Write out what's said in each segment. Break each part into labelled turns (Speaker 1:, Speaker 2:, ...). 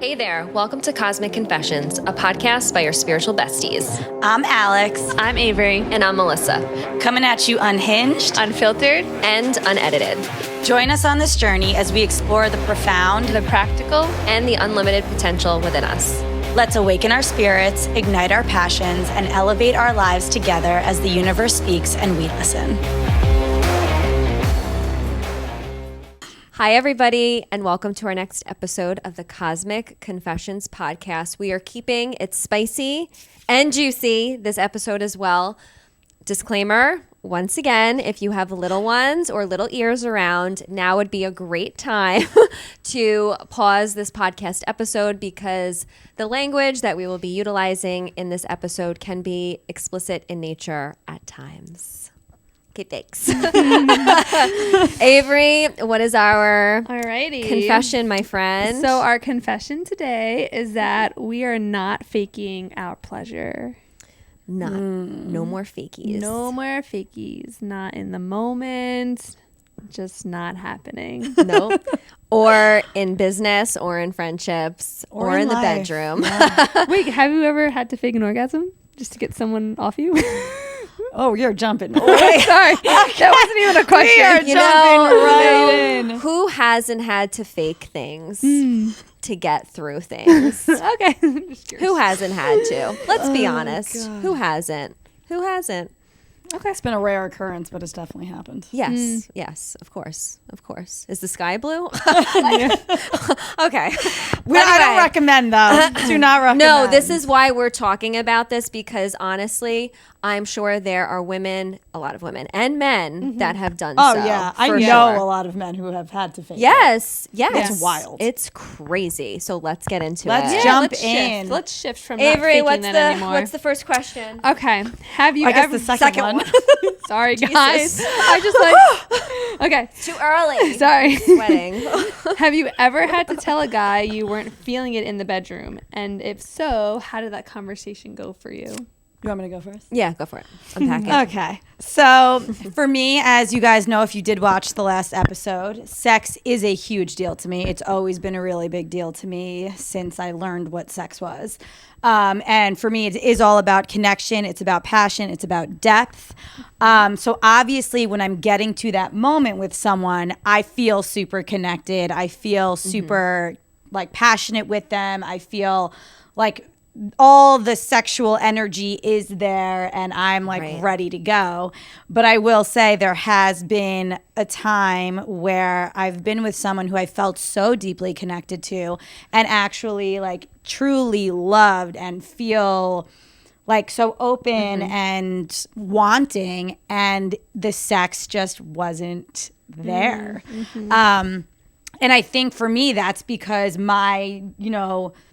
Speaker 1: Hey there, welcome to Cosmic Confessions, a podcast by your spiritual besties.
Speaker 2: I'm Alex.
Speaker 3: I'm Avery.
Speaker 1: And I'm Melissa.
Speaker 2: Coming at you unhinged,
Speaker 3: unfiltered,
Speaker 1: and unedited.
Speaker 2: Join us on this journey as we explore the profound,
Speaker 3: the practical,
Speaker 1: and the unlimited potential within us.
Speaker 2: Let's awaken our spirits, ignite our passions, and elevate our lives together as the universe speaks and we listen.
Speaker 1: Hi, everybody, and welcome to our next episode of the Cosmic Confessions podcast. We are keeping it spicy and juicy this episode as well. Disclaimer, once again, if you have little ones or little ears around, now would be a great time to pause this podcast episode because the language that we will be utilizing in this episode can be explicit in nature at times. Okay, thanks. Avery, what is our confession, my friend?
Speaker 3: So our confession today is that we are not faking our pleasure.
Speaker 1: No more fakies.
Speaker 3: No more fakies. Not in the moment. Just not happening.
Speaker 1: Nope. Or in business or in friendships or in the
Speaker 2: life.
Speaker 1: bedroom.
Speaker 3: Yeah. Wait, have you ever had to fake an orgasm just to get someone off you?
Speaker 2: Oh, you're jumping.
Speaker 3: Sorry. That wasn't even a question.
Speaker 2: We are jumping right in.
Speaker 1: Who hasn't had to fake things to get through things?
Speaker 3: Okay.
Speaker 1: Who hasn't had to? Let's be honest.
Speaker 2: God.
Speaker 1: Who hasn't? Who hasn't?
Speaker 2: Okay. It's been a rare occurrence, but it's definitely happened.
Speaker 1: Yes. Yes, of course. Of course. Is the sky blue? Okay.
Speaker 2: I don't recommend, though. Do not recommend.
Speaker 1: No, this is why we're talking about this because honestly, I'm sure there are women, a lot of women and men that have done so.
Speaker 2: Oh, yeah. I know a lot of men who have had to fake it.
Speaker 1: Yes.
Speaker 2: It's wild.
Speaker 1: It's crazy. So let's get into
Speaker 2: Let's
Speaker 1: it.
Speaker 2: jump
Speaker 3: let's
Speaker 2: in.
Speaker 3: Shift. Let's shift from
Speaker 1: Avery,
Speaker 3: not faking that anymore.
Speaker 1: what's the first question?
Speaker 3: Okay. Have you
Speaker 2: I guess
Speaker 3: ever...
Speaker 2: the second one.
Speaker 3: Sorry,
Speaker 1: Jesus.
Speaker 3: guys. I just Okay.
Speaker 1: Too early.
Speaker 3: Sorry.
Speaker 1: Sweating.
Speaker 3: Have you ever had to tell a guy you weren't feeling it in the bedroom? And if so, how did that conversation go for you?
Speaker 2: You want me to go first?
Speaker 1: Yeah, go for it. Unpack it.
Speaker 2: Okay. So for me, as you guys know, if you did watch the last episode, sex is a huge deal to me. It's always been a really big deal to me since I learned what sex was. And for me, it is all about connection. It's about passion. It's about depth. So obviously, when I'm getting to that moment with someone, I feel super connected. I feel super passionate with them. I feel like all the sexual energy is there and I'm ready to go. But I will say there has been a time where I've been with someone who I felt so deeply connected to and actually truly loved and feel so open and wanting, and the sex just wasn't there. And I think for me, that's because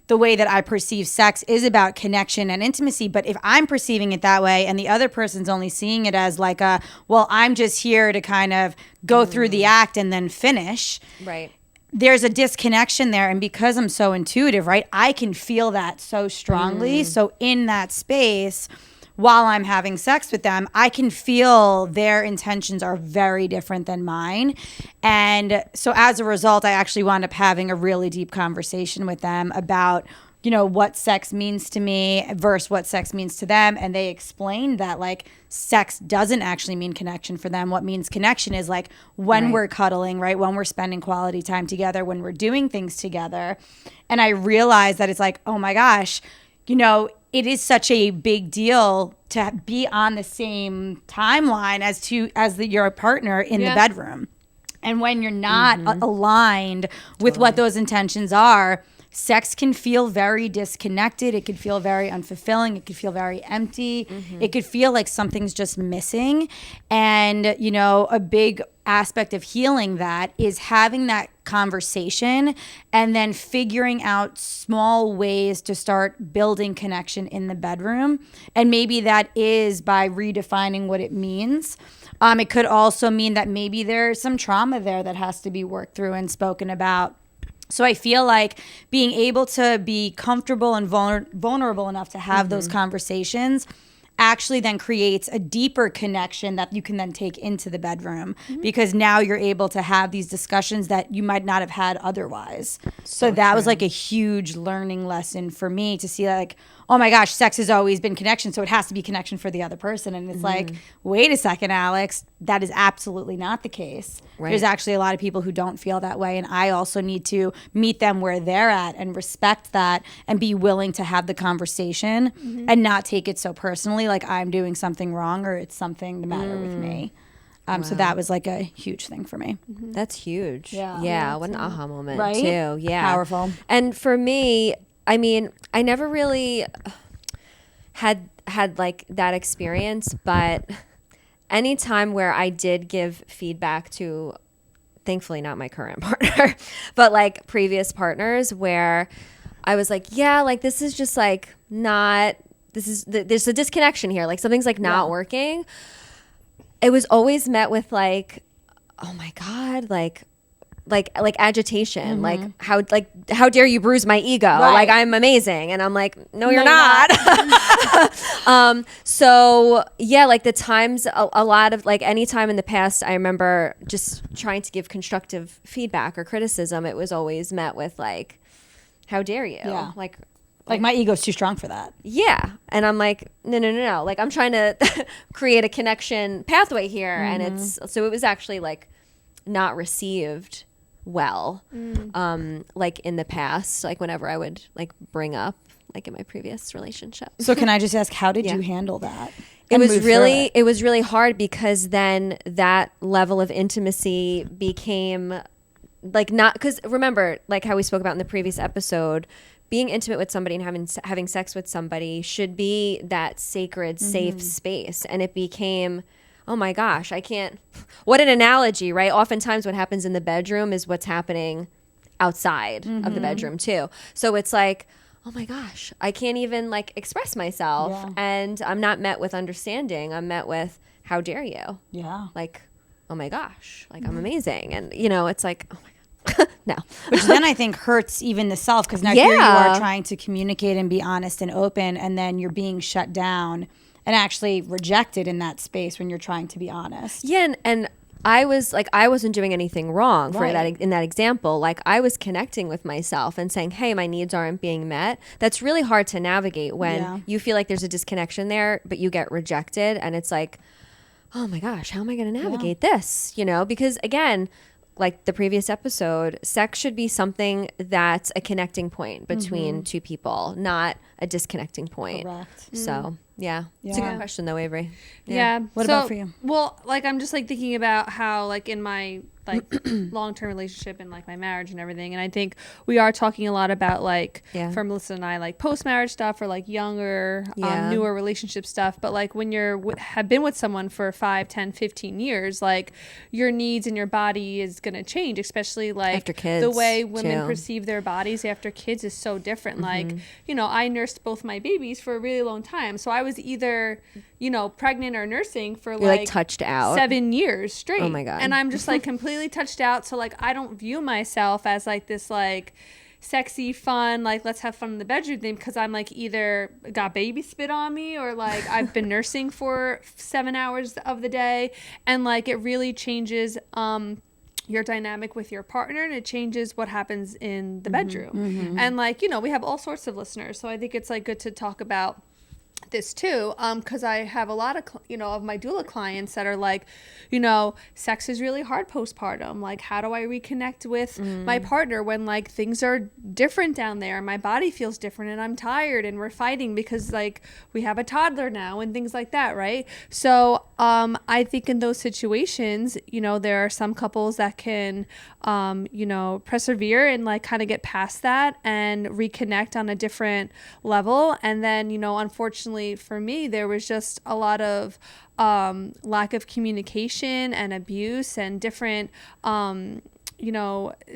Speaker 2: the way that I perceive sex is about connection and intimacy. But if I'm perceiving it that way and the other person's only seeing it as I'm just here to kind of go through the act and then finish.
Speaker 1: Right.
Speaker 2: There's a disconnection there. And because I'm so intuitive, right, I can feel that so strongly. So in that space, while I'm having sex with them, I can feel their intentions are very different than mine. And so as a result, I actually wound up having a really deep conversation with them about, what sex means to me versus what sex means to them. And they explained that sex doesn't actually mean connection for them. What means connection is when we're cuddling, right? When we're spending quality time together, when we're doing things together. And I realized that it's oh my gosh, it is such a big deal to be on the same timeline as your partner in the bedroom. And when you're not aligned with what those intentions are, sex can feel very disconnected. It could feel very unfulfilling. It could feel very empty. It could feel like something's just missing. And, a big aspect of healing that is having that conversation and then figuring out small ways to start building connection in the bedroom. And maybe that is by redefining what it means. It could also mean that maybe there's some trauma there that has to be worked through and spoken about. So I feel like being able to be comfortable and vulnerable enough to have those conversations actually then creates a deeper connection that you can then take into the bedroom because now you're able to have these discussions that you might not have had otherwise. So that was like a huge learning lesson for me to see like, oh my gosh, sex has always been connection, so it has to be connection for the other person. And it's like, wait a second, Alex, that is absolutely not the case.
Speaker 1: Right.
Speaker 2: There's actually a lot of people who don't feel that way. And I also need to meet them where they're at and respect that and be willing to have the conversation and not take it so personally, like I'm doing something wrong or it's something the matter with me. So that was like a huge thing for me.
Speaker 1: That's huge.
Speaker 2: Yeah.
Speaker 1: What an aha moment
Speaker 2: Right?
Speaker 1: too. Yeah.
Speaker 2: Powerful.
Speaker 1: And for me, I mean, I never really had like that experience, but any time where I did give feedback to, thankfully not my current partner, but like previous partners where I was like, yeah, like this is just like not, there's a disconnection here. Like something's like not working. It was always met with like, oh my God, like agitation, like how dare you bruise my ego?
Speaker 2: Right.
Speaker 1: Like I'm amazing, and I'm like, no, you're not. So yeah, like the times a lot of like any time in the past, I remember just trying to give constructive feedback or criticism. It was always met with like, how dare you?
Speaker 2: Yeah.
Speaker 1: Like
Speaker 2: my ego's too strong for that.
Speaker 1: yeah. And I'm like, no. Like I'm trying to create a connection pathway here, and it was actually like not received well, like in the past, like whenever I would like bring up like in my previous relationship.
Speaker 2: So can I just ask, how did you handle that?
Speaker 1: It was really hard because then that level of intimacy became like not, because remember like how we spoke about in the previous episode, being intimate with somebody and having sex with somebody should be that sacred, safe space. And it became, oh my gosh, I can't, what an analogy, right? Oftentimes what happens in the bedroom is what's happening outside of the bedroom too. So it's like, oh my gosh, I can't even like express myself and I'm not met with understanding. I'm met with, how dare you?
Speaker 2: Yeah.
Speaker 1: Like, oh my gosh, like I'm amazing. And you know, it's like, oh my God, no.
Speaker 2: Which then I think hurts even the self, because now here you are trying to communicate and be honest and open, and then you're being shut down and actually rejected in that space when you're trying to be honest.
Speaker 1: Yeah, and I was like, I wasn't doing anything wrong for that in that example. Like I was connecting with myself and saying, hey, my needs aren't being met. That's really hard to navigate when you feel like there's a disconnection there, but you get rejected, and it's like, oh my gosh, how am I going to navigate this? You know, because again, like the previous episode, sex should be something that's a connecting point between two people, not a disconnecting point.
Speaker 2: Correct.
Speaker 1: So yeah, it's a good question though, Avery.
Speaker 3: Yeah.
Speaker 2: What about for you?
Speaker 3: Well, like I'm just like thinking about how like in my like long-term relationship and like my marriage and everything, and I think we are talking a lot about like for Melissa and I, like post-marriage stuff or like younger newer relationship stuff. But like when you're have been with someone for 5, 10, 15 years, like your needs and your body is going to change, especially like
Speaker 1: after kids,
Speaker 3: the way women perceive their bodies after kids is so different. Like, you know, I nursed both my babies for a really long time, so I was either, you know, pregnant or nursing for like
Speaker 1: touched out
Speaker 3: 7 years straight.
Speaker 1: Oh my God.
Speaker 3: And I'm just like completely touched out. So like I don't view myself as like this like sexy, fun, like let's have fun in the bedroom thing, because I'm like either got baby spit on me or like I've been nursing for 7 hours of the day, and like it really changes your dynamic with your partner, and it changes what happens in the bedroom. And like, you know, we have all sorts of listeners, so I think it's like good to talk about this too, because I have a lot of of my doula clients that are like, you know, sex is really hard postpartum. Like, how do I reconnect with my partner when like things are different down there, my body feels different, and I'm tired, and we're fighting because like we have a toddler now and things like that, right? So I think in those situations, you know, there are some couples that can persevere and like kind of get past that and reconnect on a different level. And then, you know, unfortunately for me, there was just a lot of lack of communication and abuse and different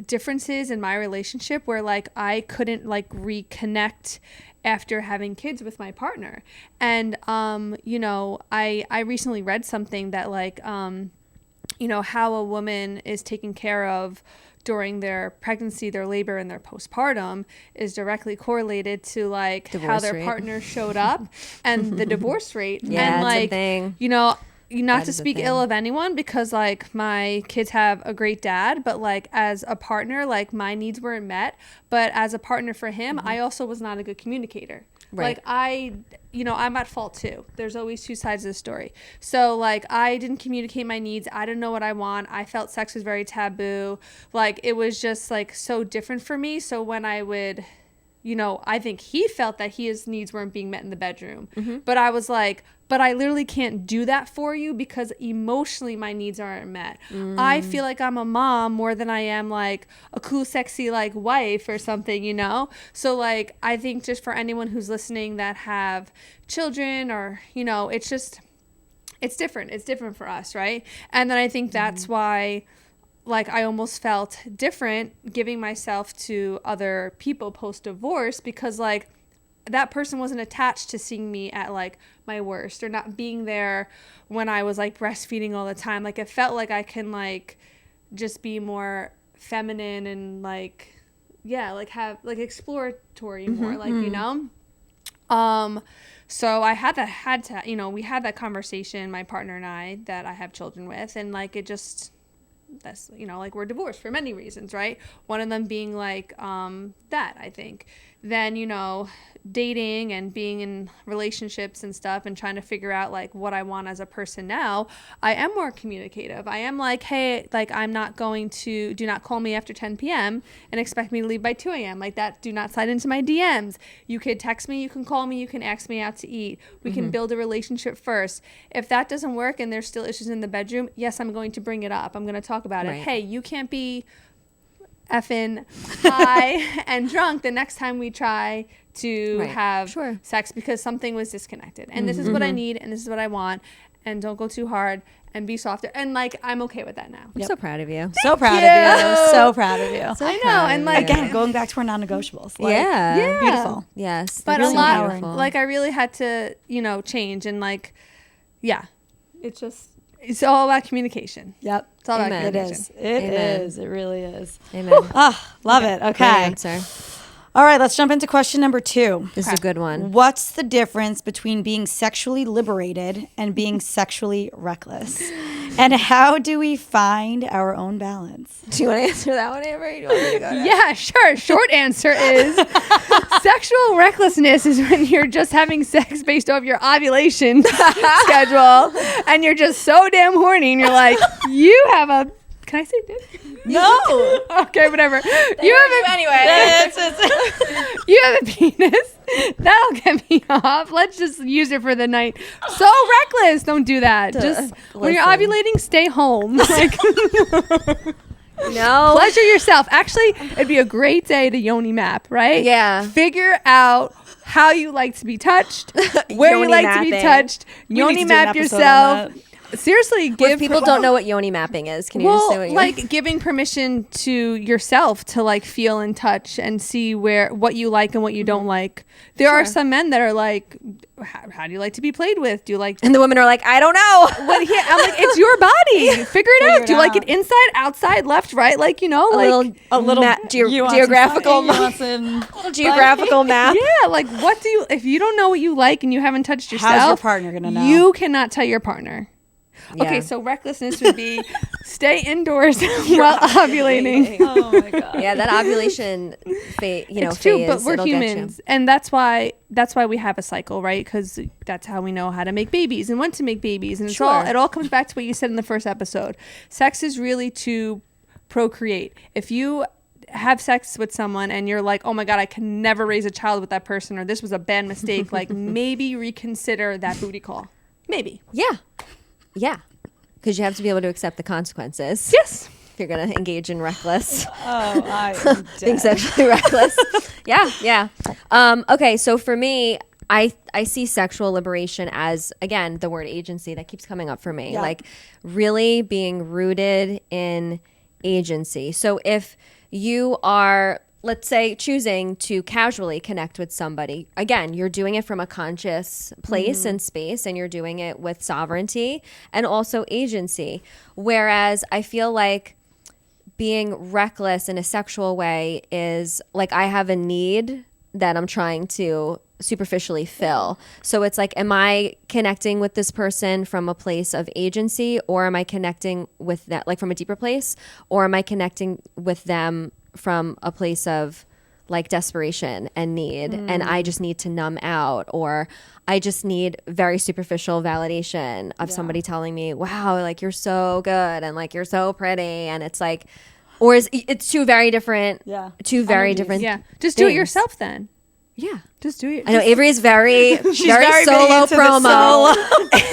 Speaker 3: differences in my relationship where like I couldn't like reconnect after having kids with my partner. And I recently read something that like how a woman is taken care of during their pregnancy, their labor, and their postpartum is directly correlated to like
Speaker 1: Divorce
Speaker 3: how their
Speaker 1: rate.
Speaker 3: partner showed up and the divorce rate.
Speaker 1: Yeah,
Speaker 3: and
Speaker 1: it's a
Speaker 3: like,
Speaker 1: thing.
Speaker 3: you know, not
Speaker 1: That
Speaker 3: to
Speaker 1: is a
Speaker 3: speak
Speaker 1: thing.
Speaker 3: ill of anyone, because like my kids have a great dad, but like as a partner, like my needs weren't met. But as a partner for him, I also was not a good communicator.
Speaker 1: Right.
Speaker 3: Like I'm at fault too. There's always two sides of the story. So like I didn't communicate my needs. I didn't know what I want. I felt sex was very taboo. Like it was just like so different for me. So when I would, I think he felt that his needs weren't being met in the bedroom. But I was like, but I literally can't do that for you because emotionally my needs aren't met. I feel like I'm a mom more than I am like a cool, sexy like wife or something, So like I think just for anyone who's listening that have children or, it's different. It's different for us, right? And then I think that's why like I almost felt different giving myself to other people post-divorce because like that person wasn't attached to seeing me at like my worst or not being there when I was like breastfeeding all the time. Like it felt like I can like just be more feminine and like, yeah, like have like exploratory more, like, so I had to, we had that conversation, my partner and I, that I have children with, and like it just, that's, like we're divorced for many reasons, right? One of them being like that, I think. Then, dating and being in relationships and stuff and trying to figure out like what I want as a person now, I am more communicative. I am like, hey, like I'm not going to, do not call me after 10 p.m. and expect me to leave by 2 a.m. Like that, do not slide into my DMs. You could text me, you can call me, you can ask me out to eat. We can build a relationship first. If that doesn't work and there's still issues in the bedroom, yes, I'm going to bring it up. I'm going to talk about it. Hey, you can't be effing high and drunk the next time we try to have sex because something was disconnected. And this is what I need and this is what I want. And don't go too hard and be softer. And like, I'm okay with that now.
Speaker 1: I'm so proud of you.
Speaker 2: So proud of you. So proud of you.
Speaker 1: So
Speaker 3: I know.
Speaker 1: proud
Speaker 3: And
Speaker 1: of
Speaker 3: like,
Speaker 1: you.
Speaker 2: Again, going back to our non-negotiables. Like,
Speaker 1: yeah.
Speaker 2: Beautiful.
Speaker 1: Yes.
Speaker 3: But
Speaker 1: that's
Speaker 3: a
Speaker 1: so
Speaker 3: lot,
Speaker 1: beautiful.
Speaker 3: like I really had to, change and like, yeah, it's all about communication.
Speaker 2: Yep.
Speaker 3: It's all about
Speaker 1: Amen.
Speaker 2: It
Speaker 3: communication.
Speaker 2: is. It
Speaker 1: Amen.
Speaker 2: is. It really is.
Speaker 1: Amen.
Speaker 2: Ah, love it.
Speaker 1: Great
Speaker 2: Okay.
Speaker 1: answer.
Speaker 2: All right, let's jump into question number 2.
Speaker 1: This is a good one.
Speaker 2: What's the difference between being sexually liberated and being sexually reckless? And how do we find our own balance?
Speaker 1: Do you want to answer that one, Amber? Or do you want me to go next?
Speaker 3: Yeah, sure. Short answer is sexual recklessness is when you're just having sex based off your ovulation schedule and you're just so damn horny and you're like, you have a, can I say dick?
Speaker 2: No.
Speaker 3: Okay, whatever. You have a,
Speaker 2: Anyway.
Speaker 3: you have a penis. That'll get me off. Let's just use it for the night. So reckless. Don't do that. Just when you're
Speaker 1: listen.
Speaker 3: ovulating, stay home. Like,
Speaker 1: No.
Speaker 3: pleasure yourself. Actually, it'd be a great day to yoni map, right?
Speaker 1: Yeah.
Speaker 3: Figure out how you like to be touched, where you
Speaker 1: Yoni
Speaker 3: like to be
Speaker 1: mapping.
Speaker 3: touched.
Speaker 2: We need
Speaker 3: Yoni
Speaker 2: to do an
Speaker 3: map
Speaker 2: episode on
Speaker 3: yourself.
Speaker 2: that.
Speaker 3: Seriously,
Speaker 1: If
Speaker 3: give
Speaker 1: people don't know what yoni mapping is, can you just say what you
Speaker 3: like giving permission to yourself to like feel and touch and see what you like and what you don't like. There are some men that are like, how do you like to be played with? Do you like
Speaker 1: And the women are like, I don't know.
Speaker 3: what? Yeah, I'm like, it's your body. Figure it out. Do you like it inside, outside, left, right? Like,
Speaker 1: a
Speaker 3: like
Speaker 1: little geographical geographical map.
Speaker 3: yeah, like what do you? If you don't know what you like and you haven't touched yourself,
Speaker 2: How's your partner gonna know?
Speaker 3: You cannot tell your partner.
Speaker 1: Yeah.
Speaker 3: Okay, so recklessness would be stay indoors while ovulating.
Speaker 2: Oh my god.
Speaker 1: Yeah, that ovulation phase,
Speaker 3: It's
Speaker 1: phase.
Speaker 3: true, but we're
Speaker 1: it'll get you.
Speaker 3: humans, and that's why we have a cycle, right? Because that's how we know how to make babies and when to make babies, and
Speaker 1: Sure.
Speaker 3: it all comes back to what you said in the first episode. Sex is really to procreate. If you have sex with someone and you're like, oh my god, I can never raise a child with that person, or this was a bad mistake, like maybe reconsider that booty call. Maybe.
Speaker 1: Yeah, because you have to be able to accept the consequences.
Speaker 3: Yes.
Speaker 1: If you're gonna engage in reckless,
Speaker 2: Oh, I am
Speaker 1: being
Speaker 2: dead.
Speaker 1: sexually reckless. Yeah. Okay, so for me, I see sexual liberation as, again, the word agency that keeps coming up for me.
Speaker 2: Yeah.
Speaker 1: Like really being rooted in agency. So if you are, let's say, choosing to casually connect with somebody, again, you're doing it from a conscious place and space, and you're doing it with sovereignty and also agency. Whereas I feel like being reckless in a sexual way is like I have a need that I'm trying to superficially fill. So it's like, am I connecting with this person from a place of agency, or am I connecting with that like from a deeper place, or am I connecting with them from a place of like desperation and need, and I just need to numb out, or I just need very superficial validation of somebody telling me, wow, like you're so good and like you're so pretty, and it's like, or is it's two very different different
Speaker 3: Yeah. Just do it
Speaker 1: things.
Speaker 3: yourself then.
Speaker 1: Yeah.
Speaker 3: Just do it.
Speaker 1: I know Avery's very
Speaker 2: very
Speaker 1: solo
Speaker 2: big into the
Speaker 1: promo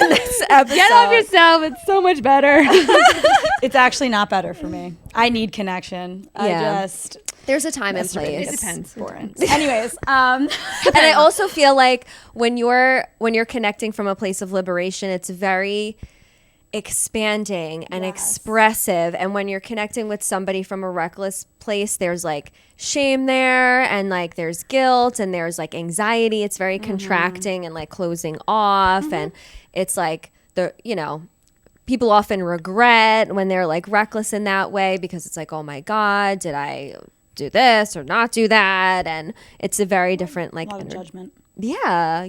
Speaker 1: in this episode.
Speaker 3: Get off yourself. It's so much better.
Speaker 2: It's actually not better for me. I need connection.
Speaker 1: Yeah.
Speaker 2: I
Speaker 1: There's a time and place.
Speaker 3: It depends.
Speaker 2: boring. Anyways,
Speaker 1: And I also feel like when you're connecting from a place of liberation, it's very expanding and expressive, and when you're connecting with somebody from a reckless place, there's like shame there, and like there's guilt, and there's like anxiety. It's very contracting and like closing off, and it's like people often regret when they're like reckless in that way, because it's like, oh my God, did I do this or not do that? And it's a very different like
Speaker 2: a lot of judgment.
Speaker 1: Yeah.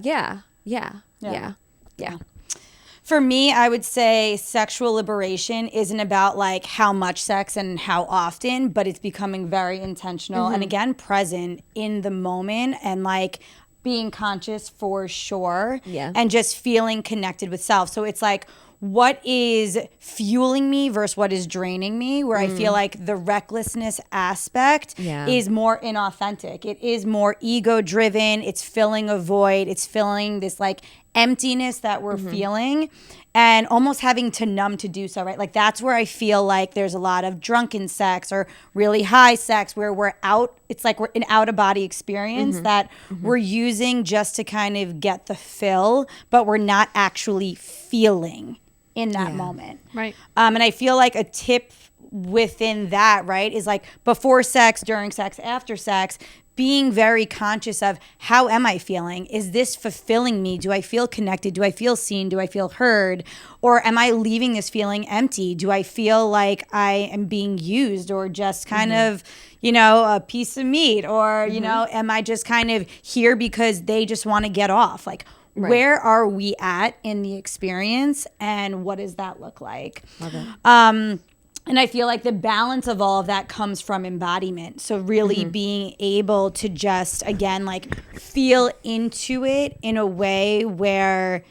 Speaker 2: For me, I would say sexual liberation isn't about like how much sex and how often, but it's becoming very intentional and again, present in the moment, and like being conscious for sure.
Speaker 1: Yeah.
Speaker 2: And just feeling connected with self. So it's like, what is fueling me versus what is draining me, where I feel like the recklessness aspect is more inauthentic. It is more ego driven. It's filling a void. It's filling this like emptiness that we're feeling, and almost having to numb to do so, right? Like that's where I feel like there's a lot of drunken sex or really high sex where we're out. It's like we're an out of body experience that we're using just to kind of get the fill, but we're not actually feeling in that moment.
Speaker 3: Right.
Speaker 2: And I feel like a tip within that, right, is like before sex, during sex, after sex, being very conscious of how am I feeling? Is this fulfilling me? Do I feel connected? Do I feel seen? Do I feel heard? Or am I leaving this feeling empty? Do I feel like I am being used, or just kind of, a piece of meat? Or, am I just kind of here because they just want to get off? Like, where are we at in the experience, and what does that look like?
Speaker 1: Love it.
Speaker 2: And I feel like the balance of all of that comes from embodiment. So really being able to just, again, like feel into it in a way where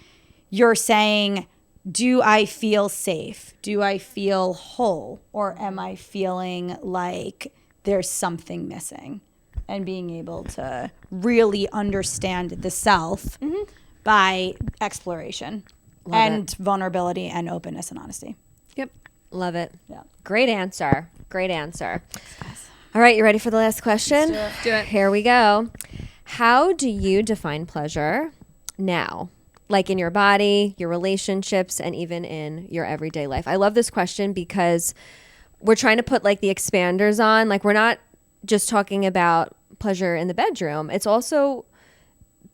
Speaker 2: you're saying, do I feel safe? Do I feel whole? Or am I feeling like there's something missing? And being able to really understand the self by exploration and vulnerability and openness and honesty.
Speaker 3: Yep.
Speaker 1: Love it.
Speaker 2: Yeah.
Speaker 1: Great answer. All right, you ready for the last question?
Speaker 3: Do it.
Speaker 1: Here we go. How do you define pleasure now? Like in your body, your relationships, and even in your everyday life? I love this question because we're trying to put like the expanders on. Like we're not just talking about pleasure in the bedroom. It's also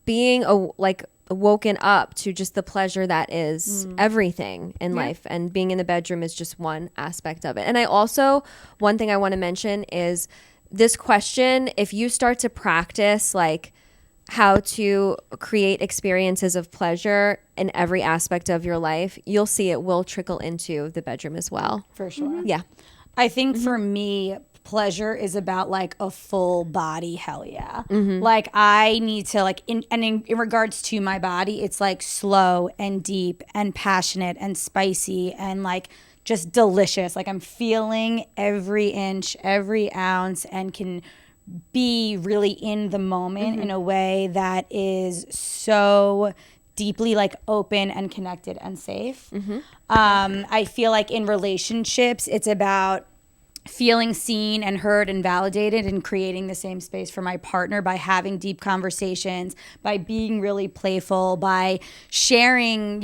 Speaker 1: being woken up to just the pleasure that is everything in life, and being in the bedroom is just one aspect of it. And I also, one thing I want to mention is this question, if you start to practice like how to create experiences of pleasure in every aspect of your life, you'll see it will trickle into the bedroom as well.
Speaker 2: For sure.
Speaker 1: Yeah.
Speaker 2: I think for me, pleasure is about like a full body hell yeah. Like I need to like in regards to my body, it's like slow and deep and passionate and spicy and like just delicious. Like I'm feeling every inch, every ounce, and can be really in the moment in a way that is so deeply like open and connected and safe. I feel like in relationships, it's about feeling seen and heard and validated, and creating the same space for my partner by having deep conversations, by being really playful, by sharing,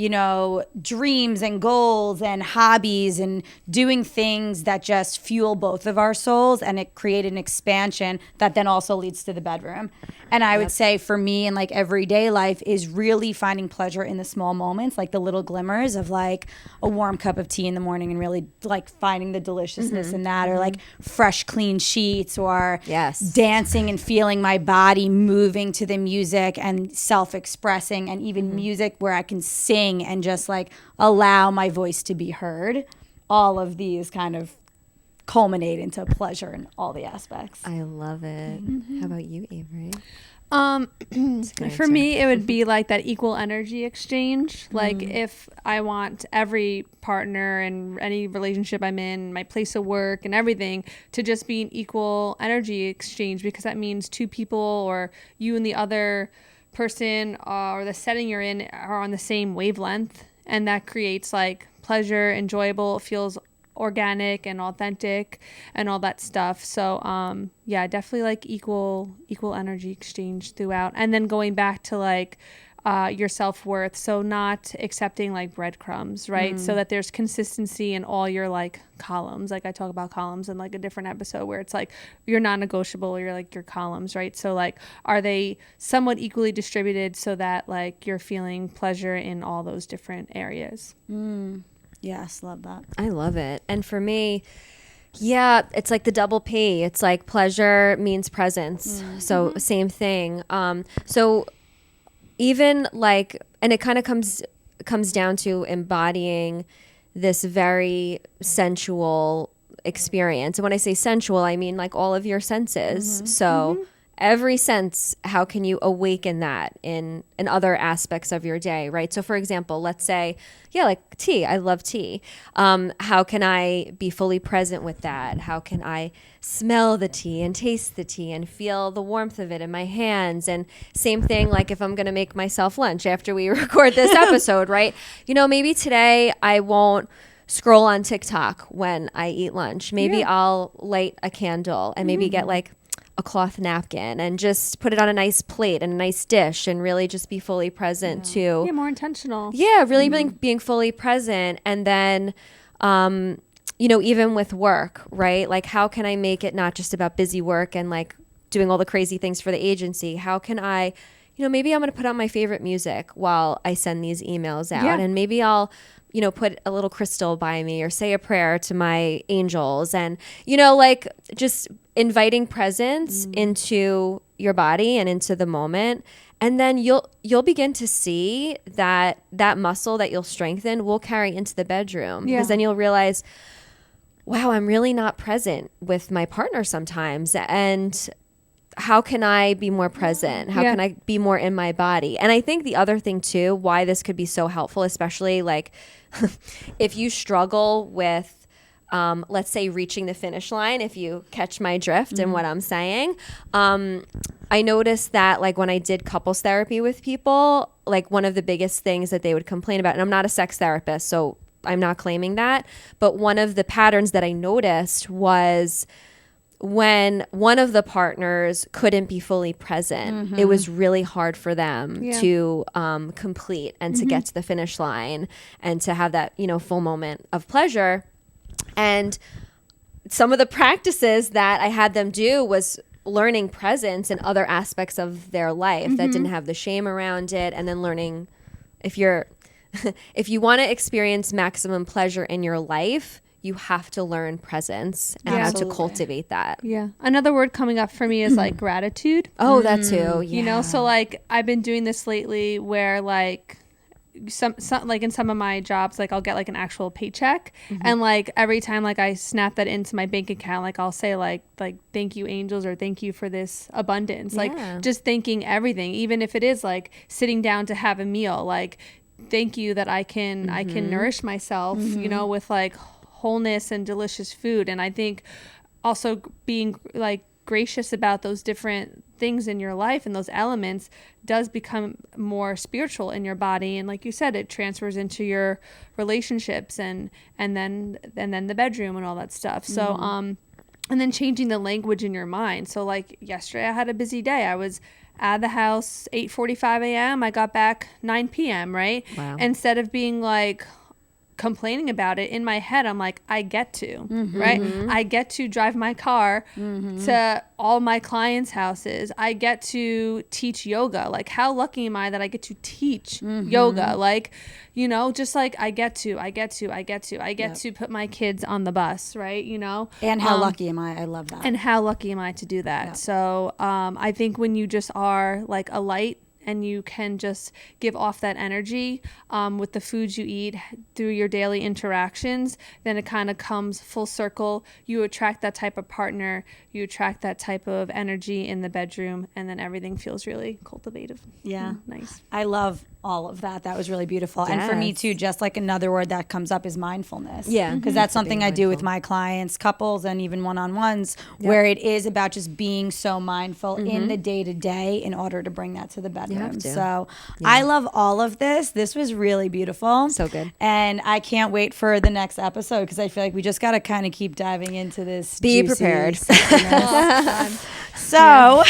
Speaker 2: dreams and goals and hobbies, and doing things that just fuel both of our souls, and it create an expansion that then also leads to the bedroom. And I would say for me in like everyday life is really finding pleasure in the small moments, like the little glimmers of like a warm cup of tea in the morning, and really like finding the deliciousness in that, or like fresh, clean sheets, or
Speaker 1: Yes.
Speaker 2: dancing and feeling my body moving to the music and self-expressing, and even music where I can sing and just like allow my voice to be heard. All of these kind of culminate into pleasure in all the aspects.
Speaker 1: I love it. How about you, Avery?
Speaker 3: For me, it would be like that equal energy exchange. Like if I want every partner and any relationship I'm in, my place of work and everything to just be an equal energy exchange, because that means two people or you and the other person or the setting you're in are on the same wavelength. And that creates like pleasure, enjoyable, it feels organic and authentic and all that stuff. So yeah, definitely like equal energy exchange throughout. And then going back to like your self-worth, so not accepting like breadcrumbs, right? So that there's consistency in all your like columns. Like I talk about columns in like a different episode where it's like you're non-negotiable, you're like your columns, right? So like are they somewhat equally distributed so that like you're feeling pleasure in all those different areas?
Speaker 2: Yes, love that.
Speaker 1: I love it. And for me, yeah, it's like the double P. It's like pleasure means presence. So same thing. So even like, and it kind of comes down to embodying this very sensual experience. And when I say sensual, I mean like all of your senses. So every sense, how can you awaken that in other aspects of your day, right? So for example, let's say, yeah, like tea. I love tea. How can I be fully present with that? How can I smell the tea and taste the tea and feel the warmth of it in my hands? And same thing, like if I'm going to make myself lunch after we record this episode, right? You know, maybe today I won't scroll on TikTok when I eat lunch. Maybe I'll light a candle and maybe get like a cloth napkin and just put it on a nice plate and a nice dish and really just be fully present to
Speaker 3: Yeah, more intentional.
Speaker 1: yeah, really being fully present. And then you know, even with work, right? Like how can I make it not just about busy work and like doing all the crazy things for the agency? How can I, you know, maybe I'm going to put on my favorite music while I send these emails out, and maybe I'll, you know, put a little crystal by me or say a prayer to my angels, and, you know, like just inviting presence into your body and into the moment. And then you'll begin to see that muscle that you'll strengthen will carry into the bedroom, because then you'll realize, wow, I'm really not present with my partner sometimes. And how can I be more present? How can I be more in my body? And I think the other thing too, why this could be so helpful, especially like if you struggle with, let's say, reaching the finish line, if you catch my drift and what I'm saying, I noticed that like when I did couples therapy with people, like one of the biggest things that they would complain about, and I'm not a sex therapist, so I'm not claiming that, but one of the patterns that I noticed was when one of the partners couldn't be fully present, it was really hard for them to complete and to get to the finish line and to have that, you know, full moment of pleasure. And some of the practices that I had them do was learning presence in other aspects of their life that didn't have the shame around it. And then learning, if you want to experience maximum pleasure in your life, you have to learn presence and how to cultivate that.
Speaker 3: Yeah. Another word coming up for me is like gratitude.
Speaker 1: Oh, that too. Yeah.
Speaker 3: You know, so like I've been doing this lately where like some like in some of my jobs, like I'll get like an actual paycheck, and like every time like I snap that into my bank account, like I'll say like thank you angels, or thank you for this abundance. Like just thanking everything, even if it is like sitting down to have a meal, like thank you that I can nourish myself, you know, with like wholeness and delicious food. And I think also being like gracious about those different things in your life and those elements does become more spiritual in your body. And like you said, it transfers into your relationships and then the bedroom and all that stuff. So and then changing the language in your mind. So like yesterday I had a busy day. I was out of the house 8:45 a.m. I got back 9 p.m. right?
Speaker 1: Wow.
Speaker 3: Instead of being like complaining about it, in my head I'm like, I get to, right? I get to drive my car to all my clients' houses. I get to teach yoga. Like, how lucky am I that I get to teach yoga? Like, you know, just like I get to put my kids on the bus, right? You know,
Speaker 2: And how lucky am I? I love that.
Speaker 3: and how lucky am I to do that? So I think when you just are like a light and you can just give off that energy with the foods you eat through your daily interactions, then it kind of comes full circle. You attract that type of partner, you attract that type of energy in the bedroom, and then everything feels really cultivative.
Speaker 2: Yeah.
Speaker 3: Nice.
Speaker 2: I love all of that. That was really beautiful. And for me
Speaker 1: Yes.
Speaker 2: too, just like another word that comes up is mindfulness.
Speaker 1: Yeah.
Speaker 2: Because that's something
Speaker 1: Being
Speaker 2: I do with
Speaker 1: mindful.
Speaker 2: my clients, couples, and even one-on-ones, where it is about just being so mindful in the day-to-day in order to bring that to the bedroom.
Speaker 1: to.
Speaker 2: So I love all of this. This was really beautiful.
Speaker 1: So good.
Speaker 2: And I can't wait for the next episode because I feel like we just got to kind of keep diving into this.
Speaker 1: Be
Speaker 2: juicy
Speaker 1: prepared.
Speaker 2: sexiness. So,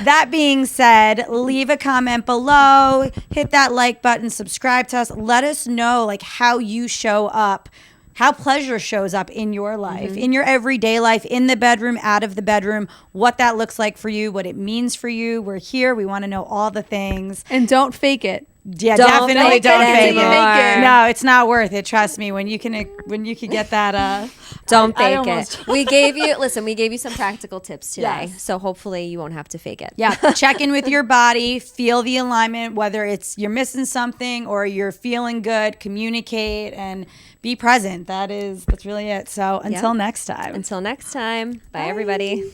Speaker 2: that being said, leave a comment below, hit that like button, subscribe to us. Let us know like how you show up, how pleasure shows up in your life, in your everyday life, in the bedroom, out of the bedroom, what that looks like for you, what it means for you. We're here. We want to know all the things.
Speaker 3: And don't fake it.
Speaker 2: Yeah,
Speaker 1: Don't
Speaker 2: definitely
Speaker 1: fake
Speaker 2: don't
Speaker 1: it
Speaker 2: fake it.
Speaker 1: anymore.
Speaker 2: No, it's not worth it. Trust me. When you can get that.
Speaker 1: Don't
Speaker 2: I
Speaker 1: fake
Speaker 2: almost-
Speaker 1: it. We gave you some practical tips today.
Speaker 2: Yes.
Speaker 1: So hopefully you won't have to fake it.
Speaker 2: Yeah, check in with your body, feel the alignment, whether it's you're missing something or you're feeling good, communicate and be present. That's really it. So until next time.
Speaker 1: Until next time. Bye everybody.